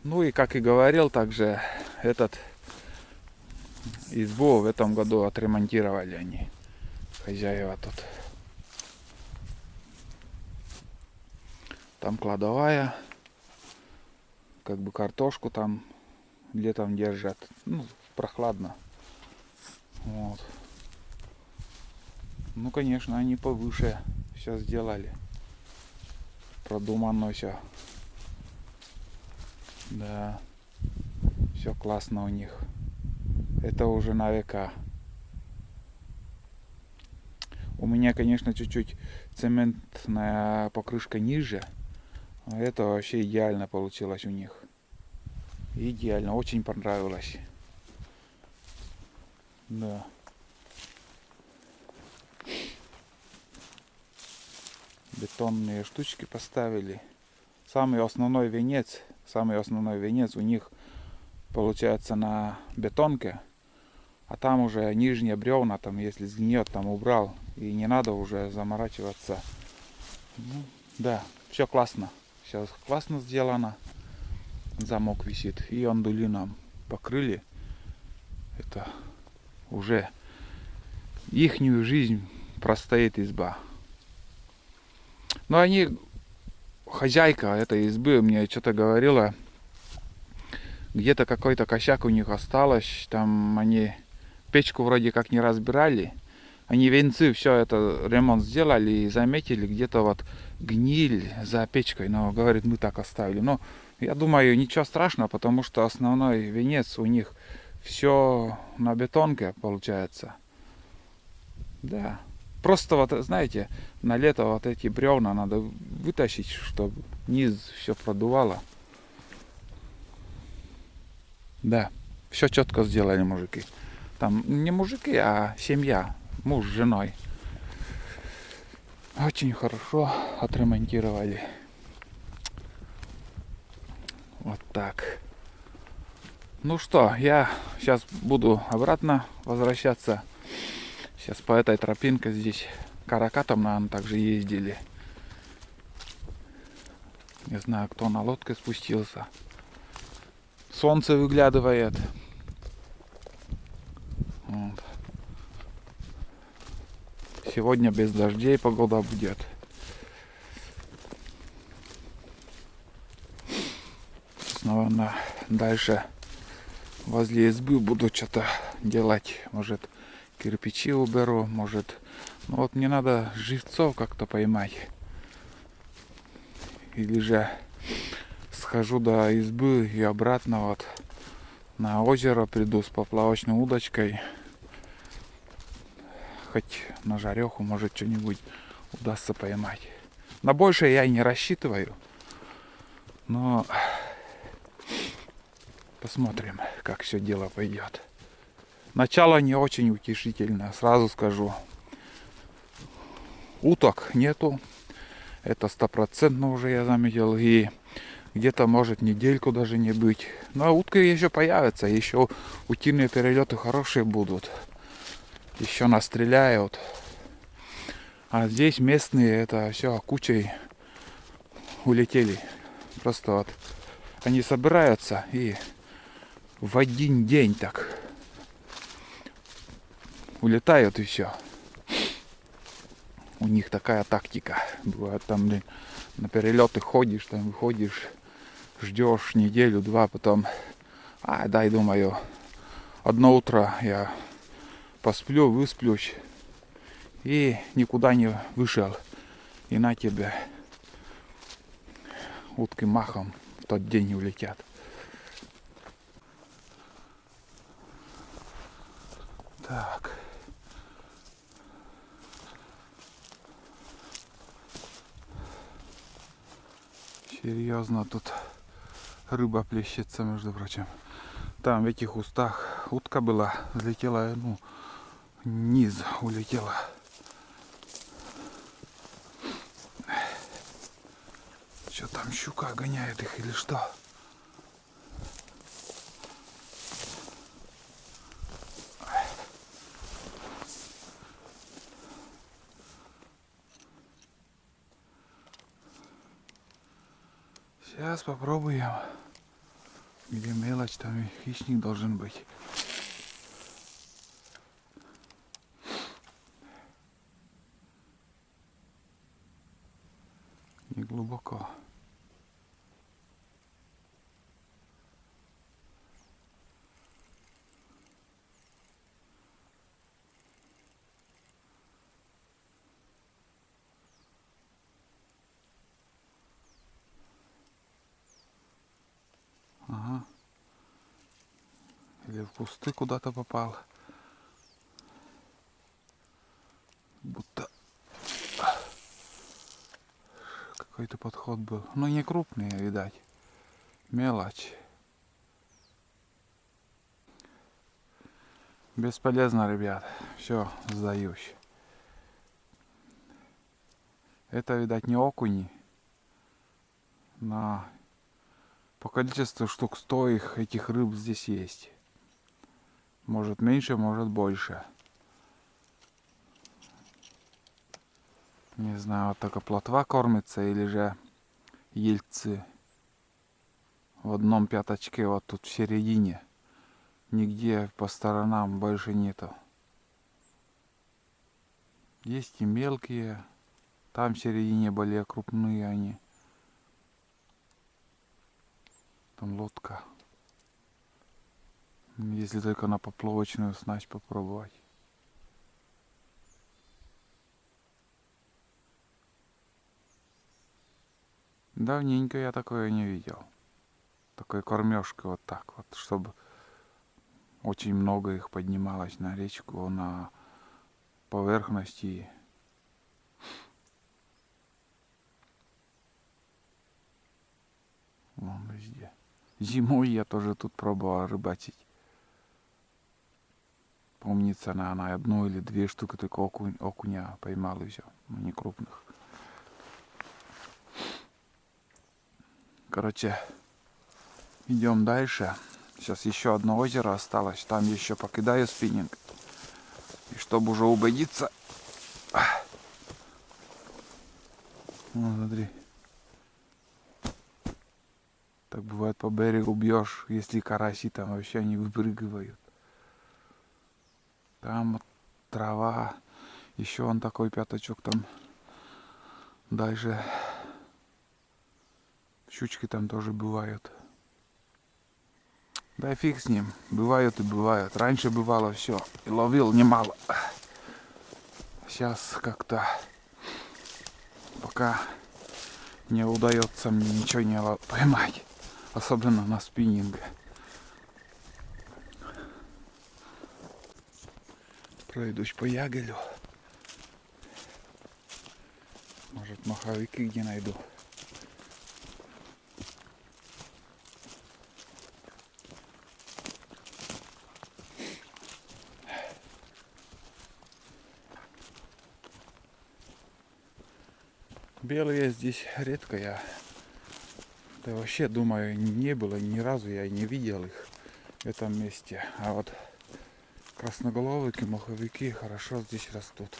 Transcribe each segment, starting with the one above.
Ну и как и говорил, также этот избу в этом году отремонтировали они, хозяева тут. Там кладовая, как бы картошку там летом держат. Ну, прохладно. Вот. Ну, конечно, они повыше все сделали. Продумано все. Да, все классно у них. Это уже на века. У меня, конечно, чуть-чуть цементная покрышка ниже. А это вообще идеально получилось у них. Идеально, очень понравилось. Да. Бетонные штучки поставили. Самый основной венец у них получается на бетонке, а там уже нижние бревна, там если сгниет, там убрал, и не надо уже заморачиваться. Ну, да, все классно, все классно сделано. Замок висит, и андулином покрыли. Это уже ихнюю жизнь простоит изба. Но они, хозяйка этой избы мне что-то говорила, где-то какой-то косяк у них осталось, там они печку вроде как не разбирали, они венцы все это ремонт сделали и заметили где-то вот гниль за печкой, но говорит, мы так оставили. Но я думаю, ничего страшного, потому что основной венец у них все на бетонке получается. Да. Просто вот, знаете, на лето вот эти бревна надо вытащить, чтобы низ все продувало. Да, все четко сделали мужики. Там не мужики, а семья, муж с женой. Очень хорошо отремонтировали. Вот так. Ну что, я сейчас буду обратно возвращаться. Сейчас по этой тропинке здесь каракатом, наверное, также ездили. Не знаю, кто на лодке спустился. Солнце выглядывает. Вот. Сегодня без дождей погода будет. Наверное, дальше возле избы буду что-то делать. Может, кирпичи уберу, может... Ну вот мне надо живцов как-то поймать. Или же схожу до избы и обратно вот на озеро приду с поплавочной удочкой. Хоть на жареху, может, что-нибудь удастся поймать. На большее я и не рассчитываю. Но посмотрим, как все дело пойдет. Начало не очень утешительное, сразу скажу. Уток нету. Это стопроцентно уже я заметил. И где-то может недельку даже не быть. Но утки еще появятся. Еще утиные перелеты хорошие будут. Еще настреляют. А здесь местные это все кучей улетели. Просто вот они собираются и в один день так улетают и все. У них такая тактика. Бывает там, блин, на перелеты ходишь, там выходишь, ждешь неделю-два, потом, дай, думаю, одно утро я посплю, высплюсь и никуда не вышел. И на тебе утки махом в тот день улетят. Так. Серьезно тут рыба плещется, между прочим. Там в этих кустах утка была, взлетела, ну, низ улетела. Что там, щука гоняет их или что? Сейчас попробуем. Где мелочь, там и хищник должен быть. Не глубоко. Ага. Или в кусты куда-то попал. Будто какой-то подход был. Но не крупный, видать. Мелочь. Бесполезно, ребят. Все, сдаюсь. Это, видать, не окуни. Но по количеству штук 100 этих рыб здесь есть. Может меньше, может больше. Не знаю, вот только плотва кормится или же ельцы. В одном пятачке, вот тут в середине. Нигде по сторонам больше нету. Есть и мелкие. Там в середине более крупные они. Там лодка. Если только на поплавочную снасть попробовать. Давненько я такое не видел. Такой кормежкой вот так вот, чтобы очень много их поднималось на речку, на поверхности. Вон везде. Зимой я тоже тут пробовал рыбачить. Помнится, на одну или две штуки только окуня поймал и все, не крупных. Короче, идем дальше. Сейчас еще одно озеро осталось. Там еще покидаю спиннинг. И чтобы уже убедиться... Ну, смотри. Так бывает, по берегу бьешь, если караси там вообще не выпрыгивают. Там вот трава. Еще он такой пятачок там. Дальше. Щучки там тоже бывают. Да и фиг с ним. Бывают и бывают. Раньше бывало все. И ловил немало. Сейчас как-то пока не удается мне ничего не поймать. Особенно на спиннинге. Пройдусь по ягелю. Может, маховики где найду. Белые здесь редко я. Да вообще, думаю, не было ни разу, я не видел их в этом месте. А вот красноголовики, маховики хорошо здесь растут.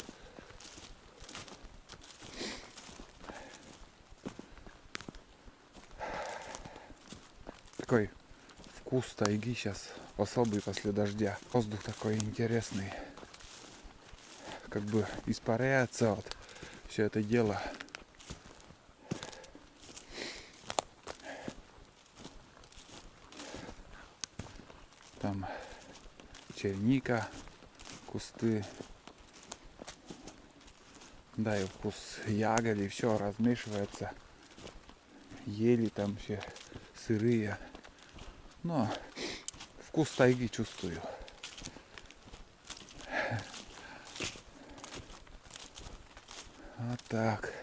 Такой вкус тайги сейчас особый после дождя. Воздух такой интересный. Как бы испаряется вот все это дело. Там черника, кусты. Да, и вкус ягоды, все размешивается. Ели там все сырые. Но вкус тайги чувствую. Вот так.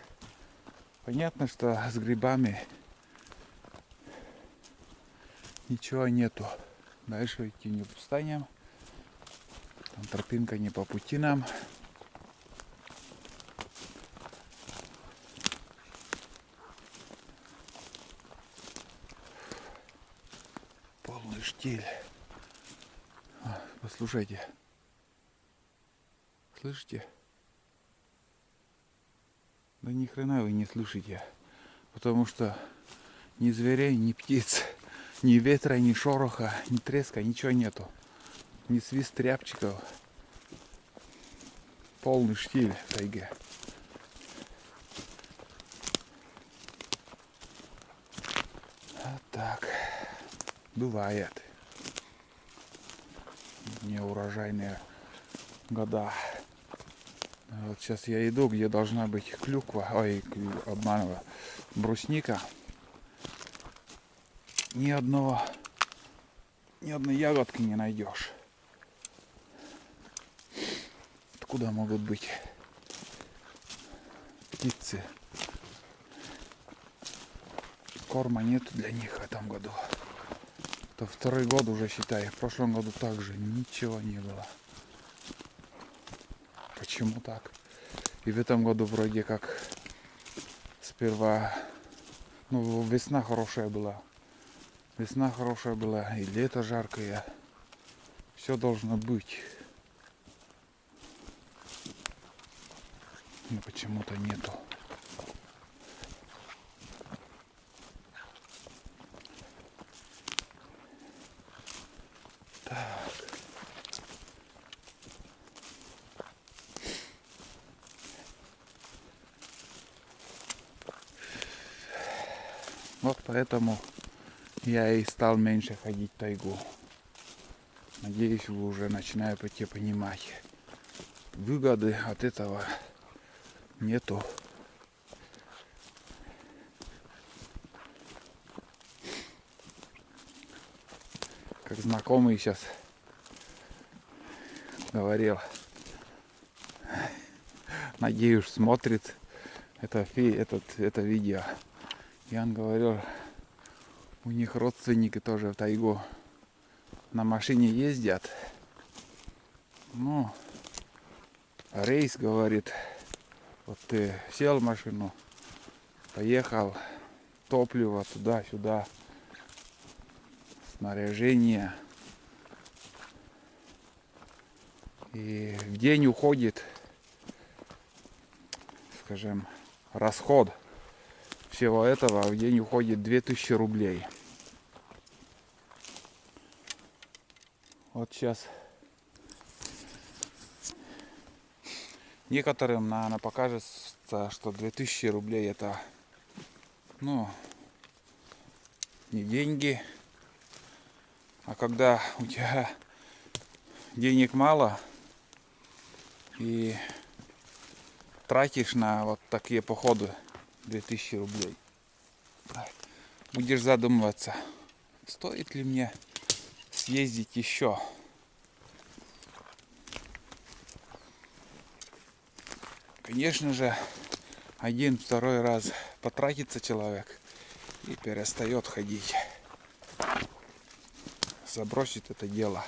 Понятно, что с грибами ничего нету. Дальше идти не станем. Там тропинка не по пути нам. Полный штиль. Послушайте. Слышите? Да ни хрена вы не слышите. Потому что ни зверей, ни птиц Ни ветра, ни шороха, ни треска, ничего нету. Ни свист рябчиков. Полный штиль в тайге. Вот так. Бывает. Неурожайные года. Вот сейчас я иду, где должна быть клюква. Ой, обманываю. Брусника. Ни одной ягодки не найдешь. Откуда могут быть птицы? Корма нету для них в этом году. Это второй год уже, считай. В прошлом году также ничего не было. Почему так? И в этом году вроде как сперва, ну, весна хорошая была. Весна хорошая была, и лето жаркое. Все должно быть. Но почему-то нету. Так. Вот поэтому я и стал меньше ходить в тайгу. Надеюсь, вы уже начинаете понимать. Выгоды от этого нету. Как знакомый сейчас говорил, надеюсь, смотрит это видео. И он говорил, у них родственники тоже в тайгу на машине ездят. Ну, рейс, говорит, вот ты сел в машину, поехал, топливо туда-сюда, снаряжение. И в день уходит, скажем, расход всего этого, в день уходит 2000 рублей. Вот сейчас некоторым, наверное, покажется, что 2000 рублей это, ну, не деньги. А когда у тебя денег мало и тратишь на вот такие походы 2000 рублей, будешь задумываться, стоит ли мне съездить еще. Конечно же, один-второй раз потратится человек и перестает ходить. Забросит это дело.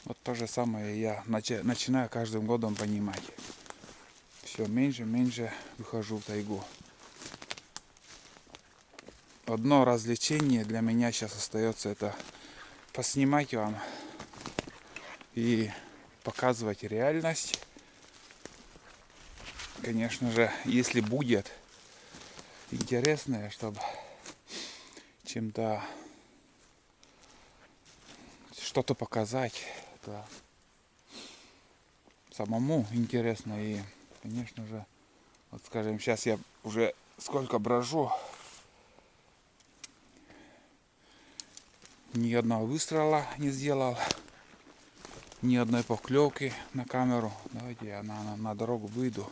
Вот то же самое я начинаю каждым годом понимать. Все меньше выхожу в тайгу. Одно развлечение для меня сейчас остается, это поснимать вам и показывать реальность. Конечно же, если будет интересное, чтобы чем-то что-то показать, это самому интересно. И, конечно же, вот скажем, сейчас я уже сколько брожу, ни одного выстрела не сделал, ни одной поклевки на камеру. Давайте я на дорогу выйду.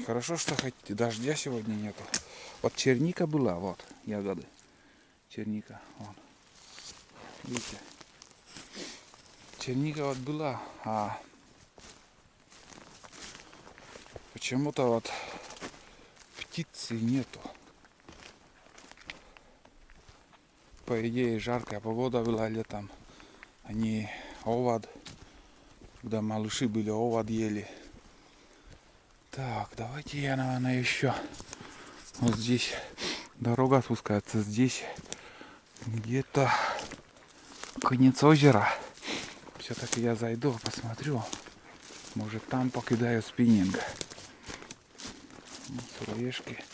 Хорошо, что хоть дождя сегодня нету. Вот черника была, вот ягоды. Черника, вон. Видите? Черника вот была, а почему-то вот птицы нету. По идее, жаркая погода была летом. Они овод, когда малыши были, овод ели. Так, давайте я, наверное, еще вот здесь дорога спускается. Здесь где-то конец озера. Все-таки я зайду, посмотрю. Может, там покидаю спиннинг. Сыроежки.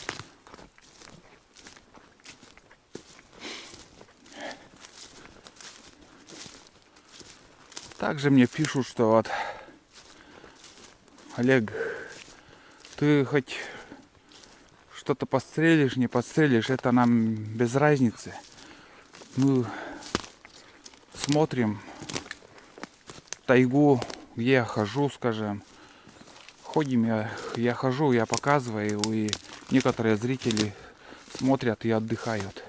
Также мне пишут, что вот, Олег, ты хоть что-то подстрелишь, не подстрелишь, это нам без разницы. Мы смотрим тайгу, где я хожу, скажем. Ходим, я хожу, я показываю, и некоторые зрители смотрят и отдыхают.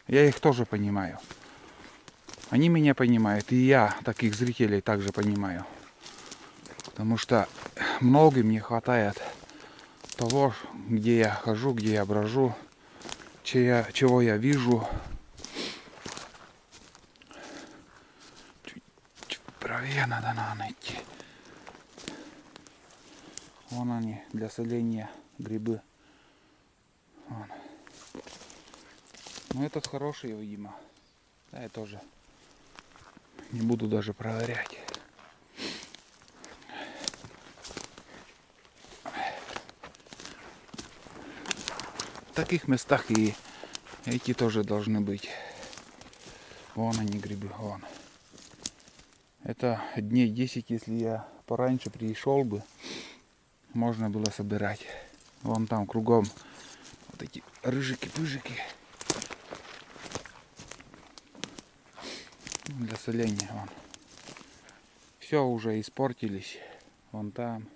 Я их тоже понимаю. Они меня понимают, и я таких зрителей также понимаю. Потому что многим не хватает того, где я хожу, где я брожу, чего я вижу. Чуть правее надо найти. Вон они, для соления грибы. Вон. Ну этот хороший, видимо. Да, я тоже не буду даже проверять. В таких местах и эти тоже должны быть. Вон они грибы, вон. Это дней 10, если я пораньше пришел бы, можно было собирать. Вон там кругом вот эти рыжики-пыжики. Для соления вон. Все уже испортились. Вон там.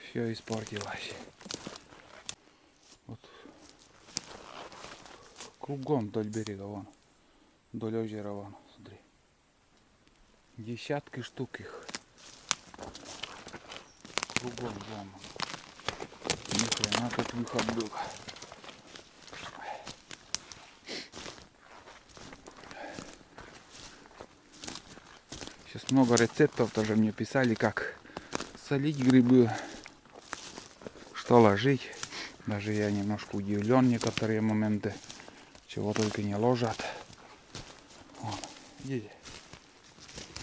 Все испортилось. Вот. Кругом вдоль берега вон. Вдоль озера вон. Смотри. Десятки штук их. Кругом вон. Ни хрена тут выход был. Сейчас много рецептов тоже мне писали, как солить грибы, что ложить. Даже я немножко удивлен некоторые моменты, чего только не ложат. Вон, видите?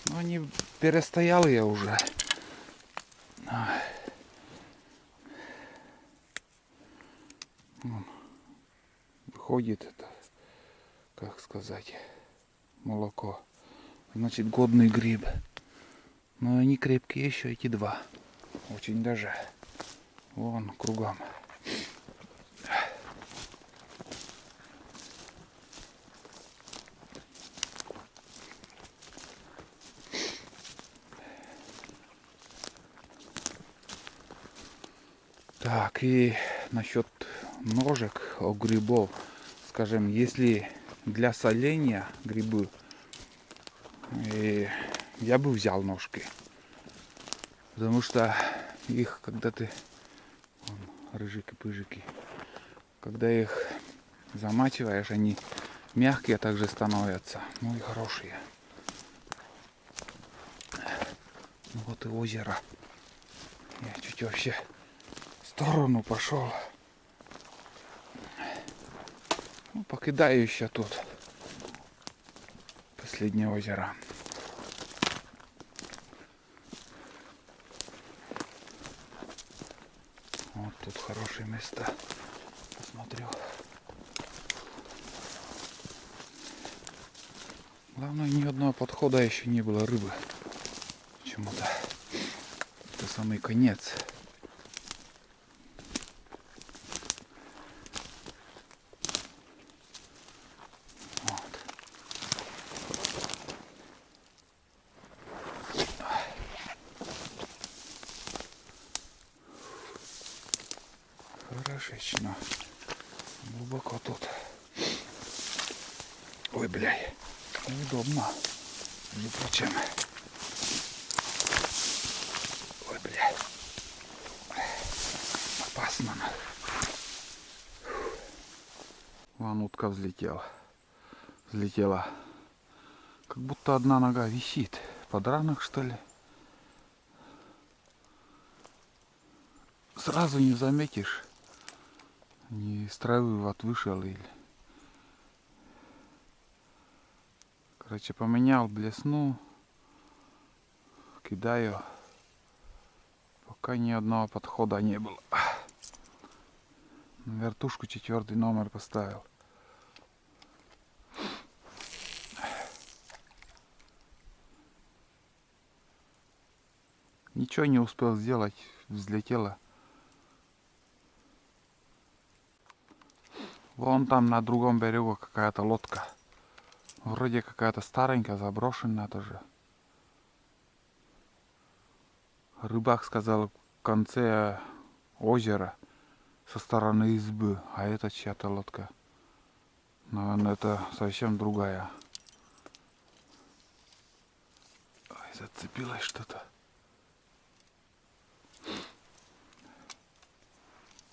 Но они перестоялые уже. Вон, выходит это, как сказать, молоко. Значит, годный гриб. Но они крепкие еще, эти два. Очень даже. Вон кругом. Так, и насчет ножек у грибов. Скажем, если для соления грибы, я бы взял ножки. Потому что их, когда ты... Вон, рыжики-пыжики. Когда их замачиваешь, они мягкие также становятся. Ну и хорошие. Ну вот и озеро. Я чуть вообще в сторону пошел. Ну, покидаю еще тут последнее озеро. Вот тут хорошие места. Посмотрю. Главное, ни одного подхода еще не было рыбы. Почему-то. Это самый конец. Вот. Хорошечно. Глубоко тут. Ой, блядь. Неудобно. Не прочим. Ой, блядь. Опасно. Вон утка взлетела. Взлетела. Как будто одна нога висит. Подранок, что ли? Сразу не заметишь. Не с травы вот вышел или... Короче, поменял блесну. Кидаю. Пока Пока ни одного подхода не было. На вертушку 4-й номер поставил. Ничего не успел сделать, взлетела. Вон там на другом берегу какая-то лодка. Вроде какая-то старенькая, заброшенная тоже. Рыбак сказал, в конце озера со стороны избы, а это чья-то лодка. Наверное, это совсем другая. Ой, зацепилось что-то.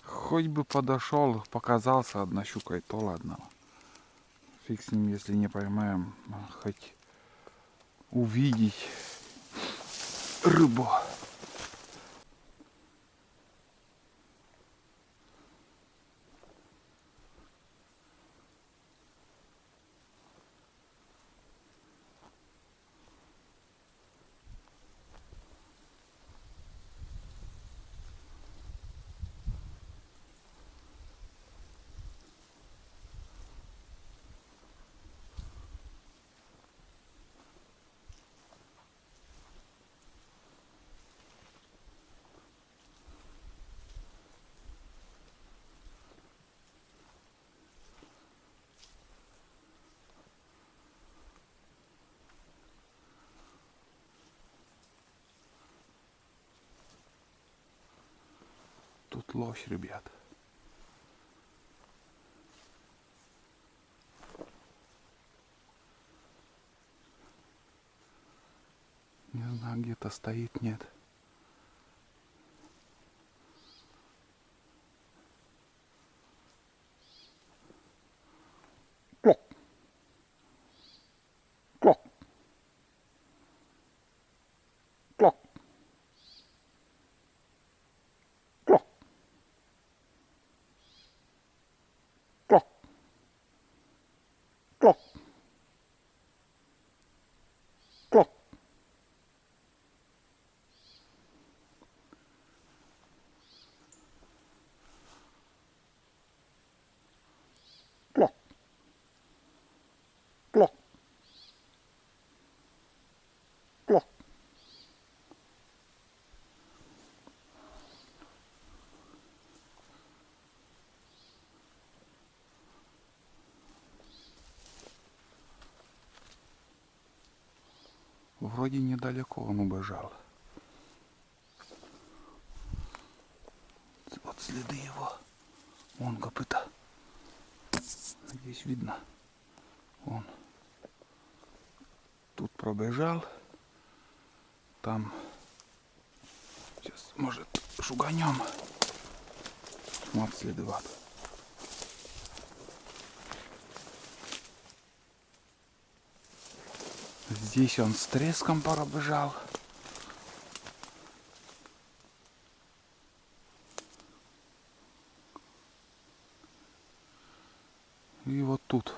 Хоть бы подошел, показался одна щука, и то ладно. Фиг с ним, если не поймаем. Хоть увидеть рыбу. Тут лось, ребят. Не знаю, где-то стоит, нет. Клок. Клок. Клок. Клок. Клок. Клок. Клок. Клок. Клок. Клок. Вроде недалеко он убежал. Вот следы его. Вон копыта. Надеюсь, видно. Он тут пробежал. Там сейчас, может, шуганем. Вот следы вот. Здесь он с треском пробежал. И вот тут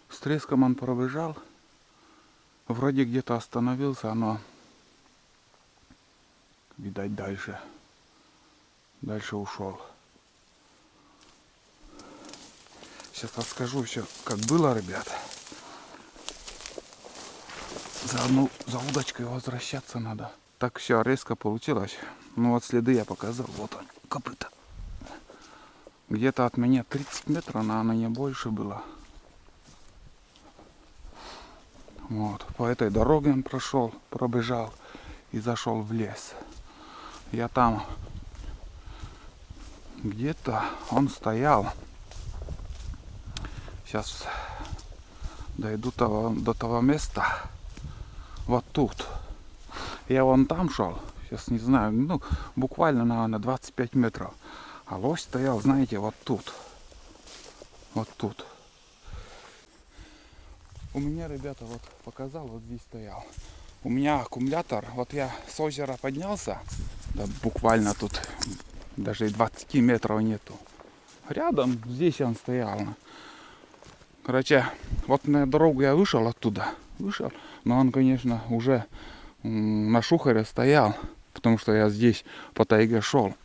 с треском он пробежал. Вроде где-то остановился, но видать дальше ушел. Сейчас расскажу еще, как было, ребят. За удочкой возвращаться надо. Так все резко получилось. Ну вот следы я показал. Вот он, копыта. Где-то от меня 30 метров, наверное, не больше было. Вот. По этой дороге он пробежал и зашел в лес. Я там где-то он Сейчас дойду до того места. Вот тут. Я вон там шел. Сейчас не знаю. Ну, буквально, наверное, 25 метров. А лось стоял, знаете, вот тут. Вот тут. У меня, ребята, вот показал, вот здесь стоял. У меня аккумулятор, вот я с озера поднялся, да, буквально тут даже и 20 метров нету. Рядом здесь он стоял. Короче, вот на дорогу я вышел оттуда. Но он, конечно, уже на шухере стоял. потому что я здесь по тайге шел.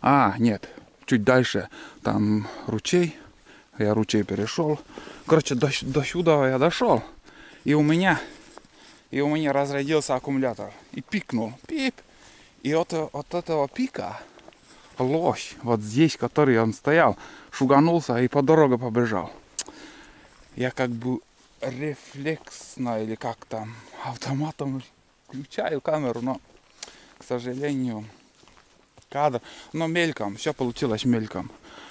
А, нет, чуть дальше там ручей, я ручей перешел. Короче, до сюда я дошел, и у меня разрядился аккумулятор. И пикнул, пип. И от этого пика лось, вот здесь, который он стоял, шуганулся и по дороге побежал. Я как бы рефлексно или как там автоматом включаю камеру, но, к сожалению, кадр, но мельком, все получилось мельком.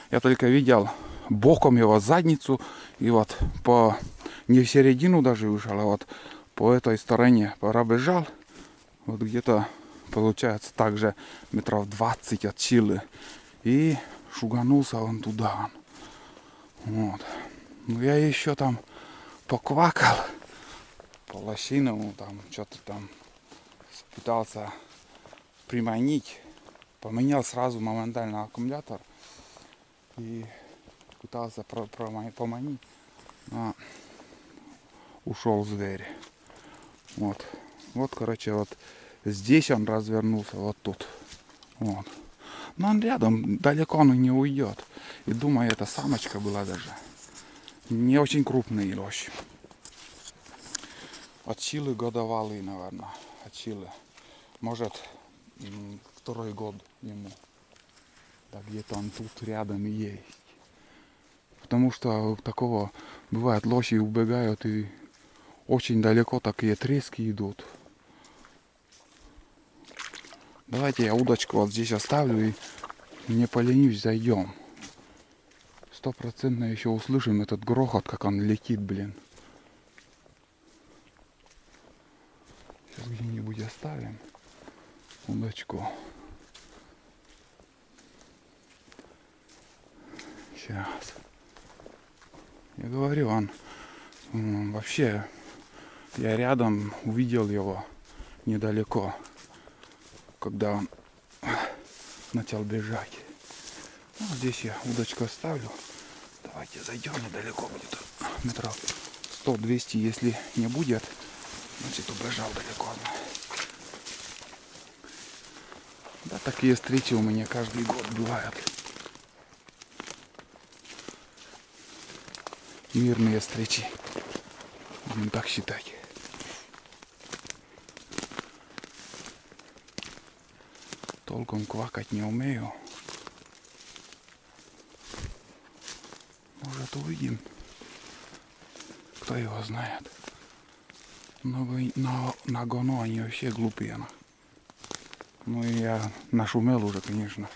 Я только видел боком его задницу и вот по, не в середину даже вышел, а вот по этой стороне пробежал, вот где-то получается также метров 20 от силы, и шуганулся он туда. Вот. Ну я еще там поквакал по лосиному, там что-то там пытался приманить, поменял сразу моментально аккумулятор и пытался поманить, но ушел зверь. Вот. Вот, короче, вот здесь он развернулся, вот тут. Вот. Но он рядом, далеко он не уйдет. И думаю, это самочка была даже. Не очень крупный лось. От силы годовалый, наверное. От силы. Может, второй год ему. Да где-то он тут рядом и есть. Потому что такого бывает, лоси убегают и очень далеко такие трески идут. Давайте я удочку вот здесь оставлю и не поленюсь, зайдем. 100% еще услышим этот грохот, как он летит, блин. Сейчас где-нибудь оставим удочку. Сейчас. Я говорю, он вообще, я рядом увидел его недалеко, когда он начал бежать. Ну, здесь я удочку оставлю. Давайте зайдем, недалеко будет. Метров 100-200, если не будет, значит убежал далеко. Да, такие встречи у меня каждый год бывают. Мирные встречи. Будем так считать. Толком квакать не умею. Может, увидим. Кто его знает. Но на гону они вообще глупые. Ну и я нашумел уже, конечно.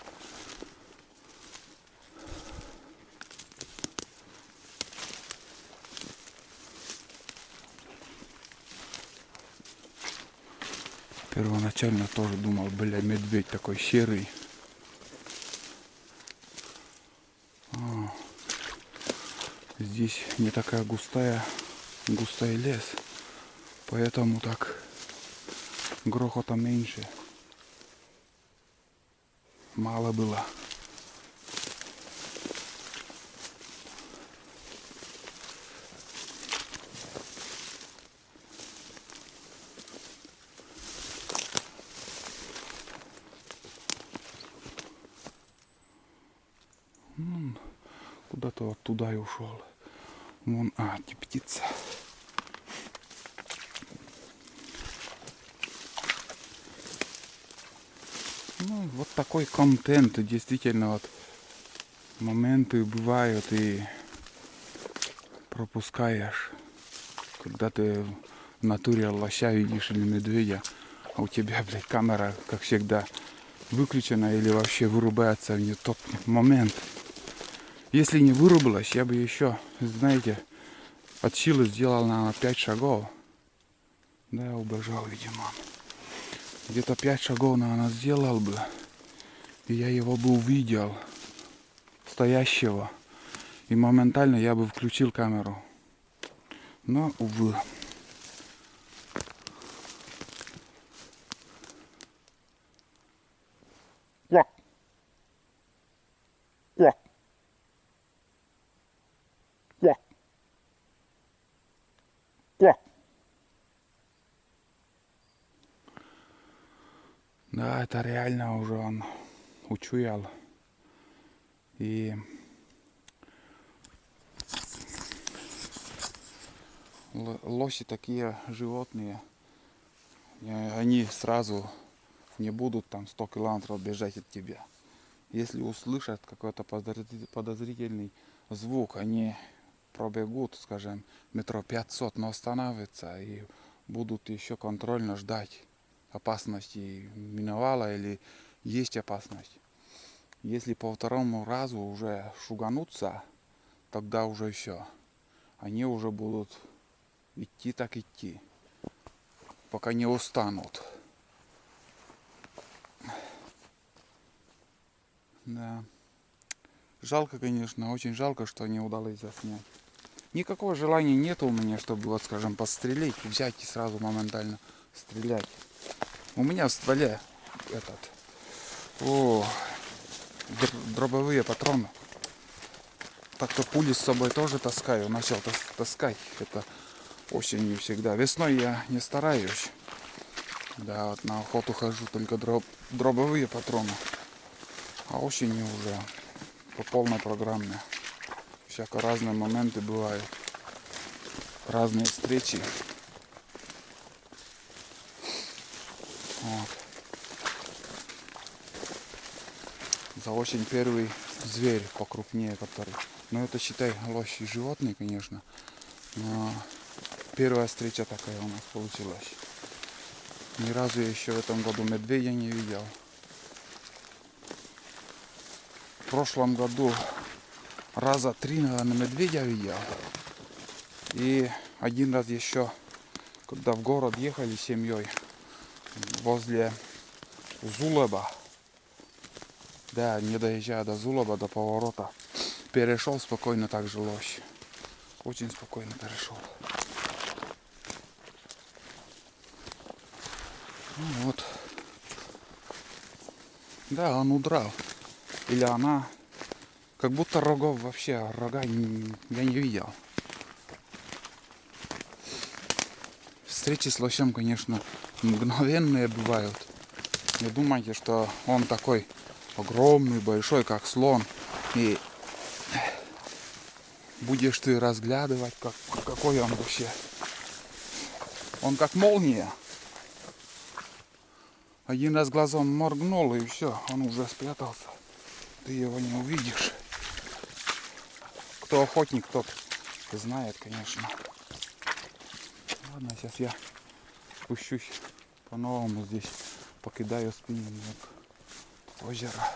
Первоначально тоже думал, бля, медведь такой серый. Здесь не такая густый лес, поэтому так грохота меньше. Мало было. Куда-то вот туда и ушел. Вон, птица. Ну, вот такой контент. Действительно, вот моменты бывают и пропускаешь. Когда ты в натуре лося видишь или медведя, а у тебя, блядь, камера, как всегда, выключена или вообще вырубается в не тот момент. Если не вырубилась, я бы еще, знаете, от силы сделал, наверное, 5 шагов. Да, я убежал, видимо. Где-то 5 шагов, наверное, сделал бы. И я его бы увидел, стоящего. И моментально я бы включил камеру. Но, увы. Квак. Квак. Квак. Квак. Да, это реально уже он учуял. И лоси такие животные, они сразу не будут там 100 километров бежать от тебя. Если услышат какой-то подозрительный звук, они пробегут, скажем, метров 500, но останавливаются и будут еще контрольно ждать опасности, миновала или есть опасность. Если по второму разу уже шуганутся, тогда уже все. Они уже будут идти так идти, пока не устанут. Да. Жалко, конечно, очень жалко, что не удалось заснять. Никакого желания нет у меня, чтобы, вот, скажем, подстрелить, взять и сразу моментально стрелять. У меня в стволе дробовые патроны. Так-то пули с собой тоже таскаю. Начал таскать. Это осенью всегда. Весной я не стараюсь. Да, вот на охоту хожу только дробовые патроны. А осенью уже по полной программе. Всяко разные моменты бывают. Разные встречи. Вот. За осень первый зверь покрупнее, который. Ну это считай лось и животные, конечно. Но первая встреча такая у нас получилась. Ни разу я еще в этом году медведя не видел. В прошлом году раза 3, наверное, медведя видел. И один раз еще, когда в город ехали с семьей, возле Зулеба, да, не доезжая до Зулеба, до поворота, перешел спокойно также лось. Очень спокойно перешел. Ну вот. Да, он удрал. Или она. Как будто рогов вообще. Рога я не видел. Встречи с лосем, конечно, мгновенные бывают. Не думайте, что он такой огромный, большой, как слон. И будешь ты разглядывать, какой он вообще. Он как молния. Один раз глазом моргнул, и все, он уже спрятался. Ты его не увидишь. Кто охотник, тот знает, конечно. Ладно, сейчас я спущусь по-новому здесь, покидаю спиннинг озеро.